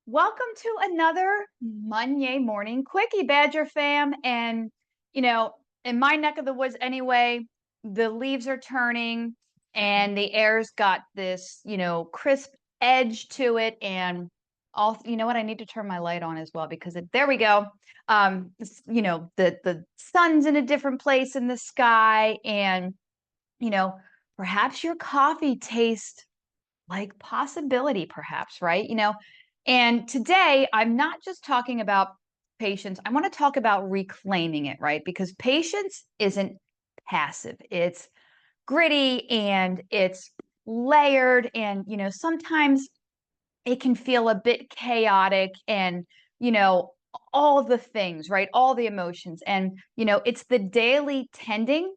Welcome to another Monday morning quickie, Badger fam. And, you know, in my neck of the woods anyway, the leaves are turning and the air's got this, crisp edge to it. And you know what? I need to turn my light on as well because there we go. The sun's in a different place in the sky. And, you know, perhaps your coffee tastes like possibility, perhaps, right? And today I'm not just talking about patience. I want to talk about reclaiming it, right? Because patience isn't passive. It's gritty and it's layered and sometimes it can feel a bit chaotic and you know all the things, right? All the emotions. And it's the daily tending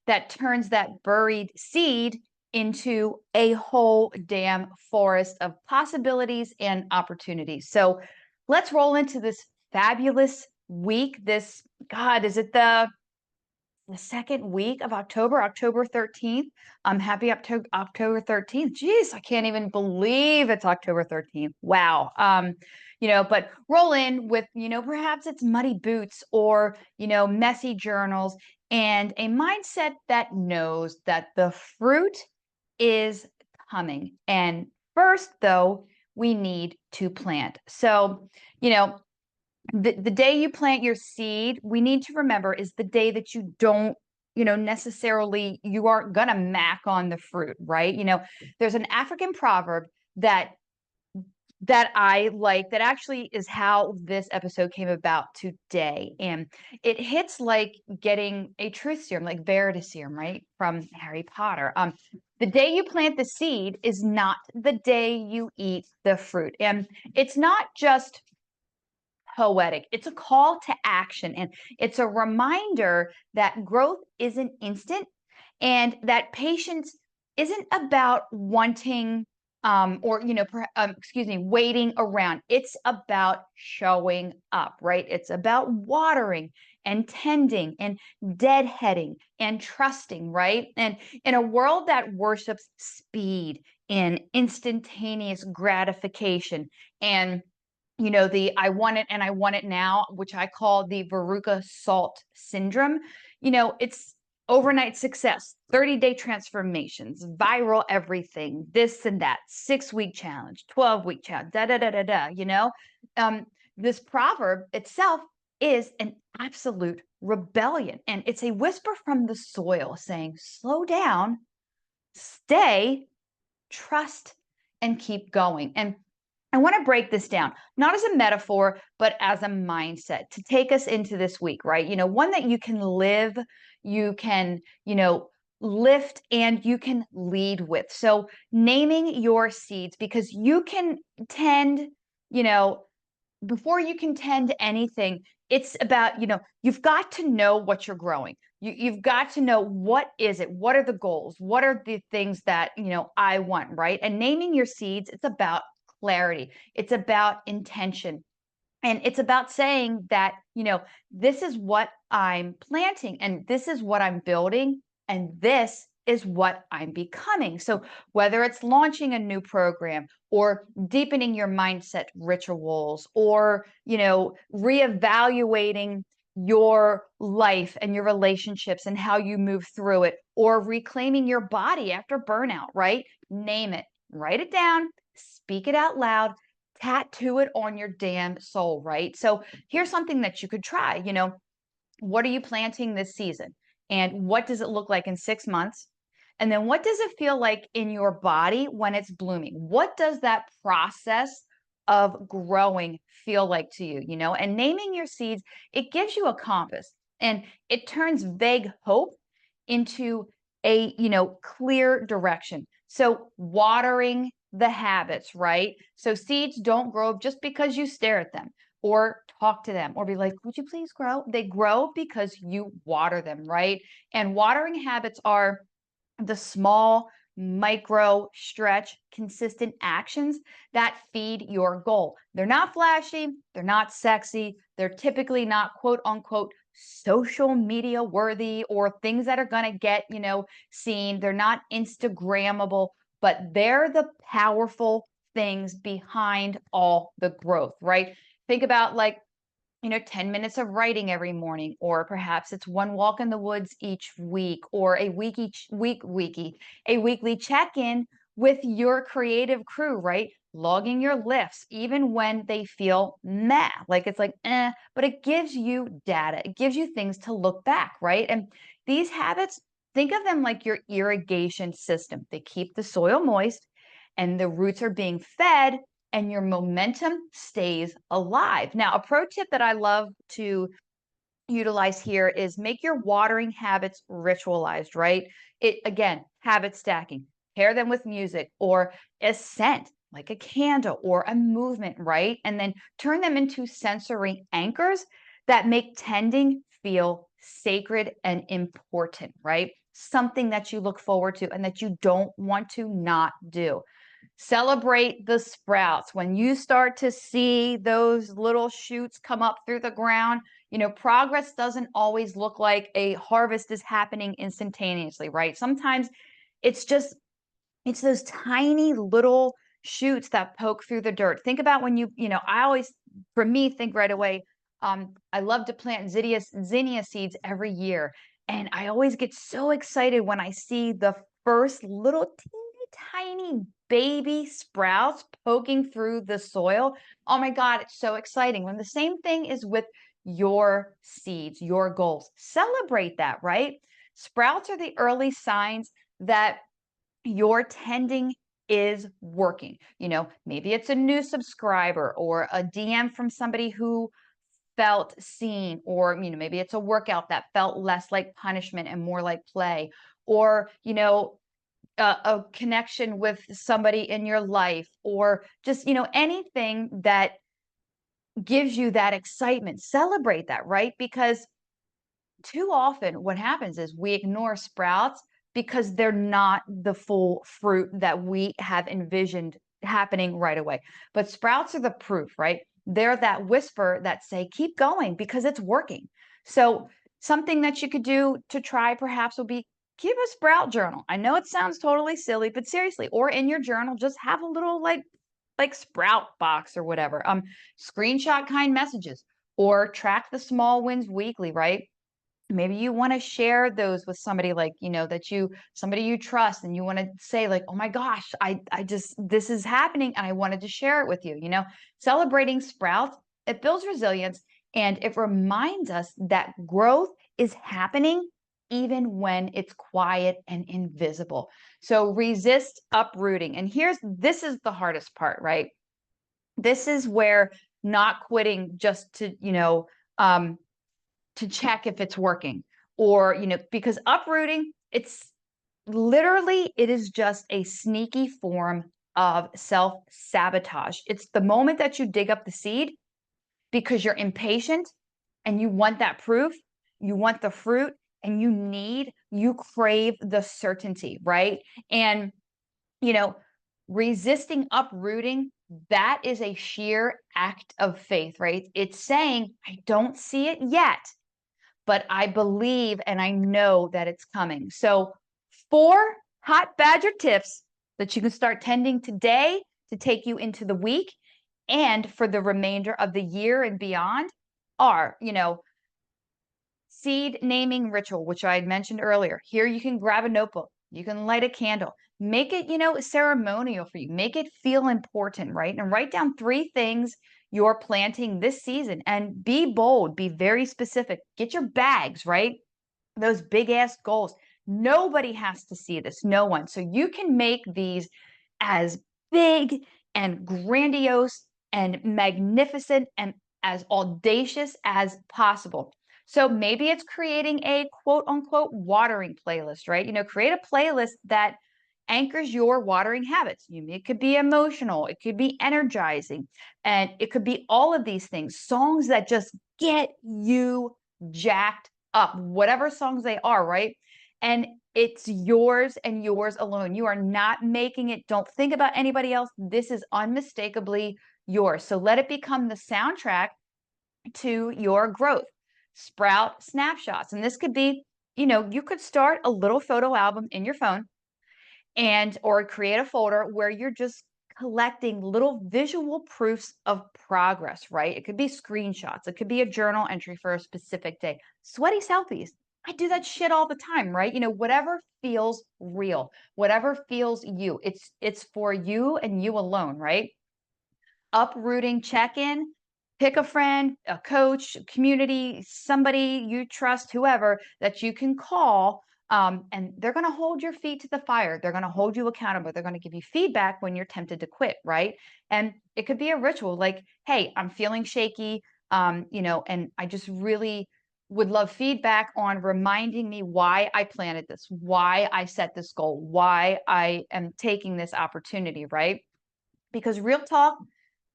that turns that buried seed into a whole damn forest of possibilities and opportunities. So let's roll into this fabulous week. God, is it the second week of October 13th? Happy October 13th. Jeez, I can't even believe it's October 13th. Wow. But roll in with, perhaps it's muddy boots or, messy journals and a mindset that knows that the fruit is coming. And first, though, we need to plant. So, the day you plant your seed, we need to remember is the day that you don't, necessarily, you aren't gonna mac on the fruit, right? There's an African proverb that I like that actually is how this episode came about today. And it hits like getting a truth serum, like Verity serum, right? From Harry Potter. The day you plant the seed is not the day you eat the fruit. And it's not just poetic. It's a call to action and it's a reminder that growth isn't instant and that patience isn't about wanting waiting around. It's about showing up, right? It's about watering and tending and deadheading and trusting, right? And in a world that worships speed and instantaneous gratification and the I want it and I want it now, which I call the Veruca Salt syndrome. It's overnight success, 30-day transformations, viral everything, this and that, 6-week challenge, 12-week challenge, da da da da da. Um, this proverb itself is an absolute rebellion, and it's a whisper from the soil saying, "Slow down, stay, trust, and keep going." And I want to break this down, not as a metaphor, but as a mindset to take us into this week, right? One that you can live, you can, lift, and you can lead with. So naming your seeds because you can tend, you know, before you can tend to anything, it's about, you've got to know what you're growing. You've got to know what is it? What are the goals? What are the things that, I want, right? And naming your seeds, it's about clarity. It's about intention. And it's about saying that, this is what I'm planting and this is what I'm building and this is what I'm becoming. So whether it's launching a new program or deepening your mindset rituals or, reevaluating your life and your relationships and how you move through it or reclaiming your body after burnout, right? Name it, write it down, speak it out loud, tattoo it on your damn soul, right? So here's something that you could try. What are you planting this season? And what does it look like in 6 months? And then what does it feel like in your body when it's blooming? What does that process of growing feel like to you? And naming your seeds, it gives you a compass and it turns vague hope into a, clear direction. So watering the habits, right? So seeds don't grow just because you stare at them or talk to them or be like, would you please grow? They grow because you water them, right? And watering habits are the small, micro, stretch, consistent actions that feed your goal. They're not flashy, they're not sexy, they're typically not quote unquote social media worthy or things that are going to get, seen. They're not Instagrammable, but they're the powerful things behind all the growth, right? Think about like 10 minutes of writing every morning, or perhaps it's one walk in the woods each week, or a weekly check-in with your creative crew, right? Logging your lifts, even when they feel meh, like it's like, but it gives you data. It gives you things to look back, right? And these habits, think of them like your irrigation system. They keep the soil moist and the roots are being fed and your momentum stays alive. Now, a pro tip that I love to utilize here is make your watering habits ritualized, right? It again, habit stacking. Pair them with music or a scent like a candle or a movement, right? And then turn them into sensory anchors that make tending feel sacred and important, right? Something that you look forward to and that you don't want to not do. Celebrate the sprouts. When you start to see those little shoots come up through the ground, progress doesn't always look like a harvest is happening instantaneously, right? Sometimes it's just it's those tiny little shoots that poke through the dirt. Think about when I always, for me, think right away. I love to plant zinnia seeds every year. And I always get so excited when I see the first little teeny tiny baby sprouts poking through the soil. Oh my God, it's so exciting. When the same thing is with your seeds, your goals, celebrate that, right? Sprouts are the early signs that your tending is working. Maybe it's a new subscriber or a DM from somebody who felt seen, or maybe it's a workout that felt less like punishment and more like play, or a connection with somebody in your life, or just anything that gives you that excitement. Celebrate that, right? Because too often what happens is we ignore sprouts because they're not the full fruit that we have envisioned happening right away. But sprouts are the proof, right? They're that whisper that say, keep going because it's working. So something that you could do to try perhaps will be keep a sprout journal. I know it sounds totally silly, but seriously, or in your journal, just have a little like sprout box or whatever. Screenshot kind messages or track the small wins weekly, right? Maybe you want to share those with somebody like somebody you trust, and you want to say like, oh my gosh, I just, this is happening and I wanted to share it with you. Celebrating sprouts, it builds resilience, and it reminds us that growth is happening even when it's quiet and invisible. So resist uprooting. And this is the hardest part, right? This is where not quitting just to check if it's working, or because uprooting, it is just a sneaky form of self-sabotage. It's the moment that you dig up the seed because you're impatient and you want that proof, you want the fruit, and you crave the certainty, right? And resisting uprooting, that is a sheer act of faith, right? It's saying, I don't see it yet, but I believe and I know that it's coming. So 4 hot badger tips that you can start tending today to take you into the week and for the remainder of the year and beyond are, seed naming ritual, which I had mentioned earlier. Here you can grab a notebook, you can light a candle, make it, ceremonial for you, make it feel important, right? And write down 3 things you're planting this season, and be bold, be very specific. Get your bags, right? Those big ass goals. Nobody has to see this, no one. So you can make these as big and grandiose and magnificent and as audacious as possible. So maybe it's creating a quote unquote watering playlist, right? Create a playlist that anchors your watering habits. It could be emotional, it could be energizing, and it could be all of these things. Songs that just get you jacked up, whatever songs they are, right? And it's yours and yours alone. You are not making it. Don't think about anybody else. This is unmistakably yours. So let it become the soundtrack to your growth. Sprout snapshots. And this could be, you could start a little photo album in your phone, or create a folder where you're just collecting little visual proofs of progress, right? It could be screenshots, it could be a journal entry for a specific day. Sweaty selfies. I do that shit all the time, right? Whatever feels real, whatever feels you. It's for you and you alone, right? Uprooting check-in, pick a friend, a coach, community, somebody you trust, whoever that you can call, and they're going to hold your feet to the fire. They're going to hold you accountable. They're going to give you feedback when you're tempted to quit, right? And it could be a ritual like, hey, I'm feeling shaky, and I just really would love feedback on reminding me why I planted this, why I set this goal, why I am taking this opportunity, right? Because real talk,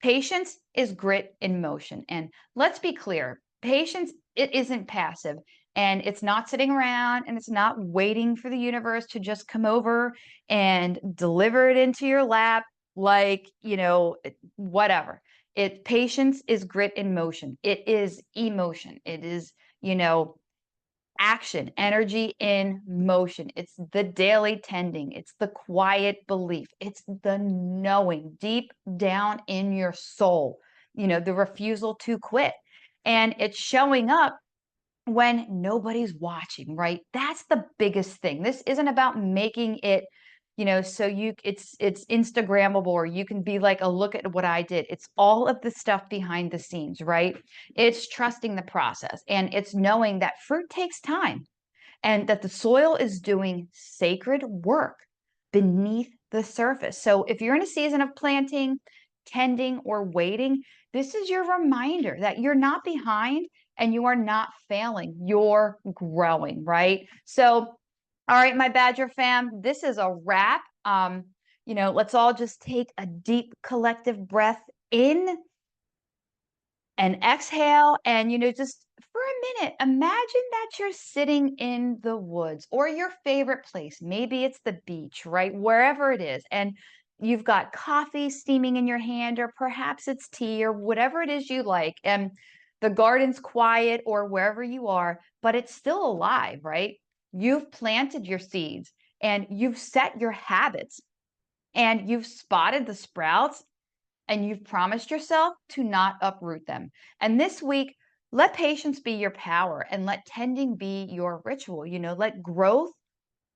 patience is grit in motion. And let's be clear, patience, it isn't passive, and it's not sitting around, and it's not waiting for the universe to just come over and deliver it into your lap like, whatever. Patience is grit in motion. It is emotion. It is, you know, action, energy in motion. It's the daily tending. It's the quiet belief. It's the knowing deep down in your soul, the refusal to quit. And it's showing up when nobody's watching, right? That's the biggest thing. This isn't about making it, so it's Instagrammable, or you can be like, a look at what I did. It's all of the stuff behind the scenes, right? It's trusting the process, and it's knowing that fruit takes time, and that the soil is doing sacred work beneath the surface. So if you're in a season of planting, tending, or waiting, this is your reminder that you're not behind and you are not failing. You're growing, right? So, all right, my Badger fam, this is a wrap. Let's all just take a deep collective breath in and exhale, and just for a minute imagine that you're sitting in the woods or your favorite place. Maybe it's the beach, right? Wherever it is, and you've got coffee steaming in your hand, or perhaps it's tea, or whatever it is you like, and the garden's quiet, or wherever you are, but it's still alive, right? You've planted your seeds, and you've set your habits, and you've spotted the sprouts, and you've promised yourself to not uproot them. And this week, let patience be your power, and let tending be your ritual. Let growth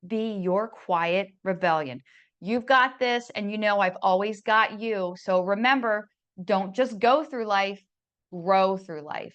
be your quiet rebellion. You've got this, and I've always got you. So remember, don't just go through life, grow through life.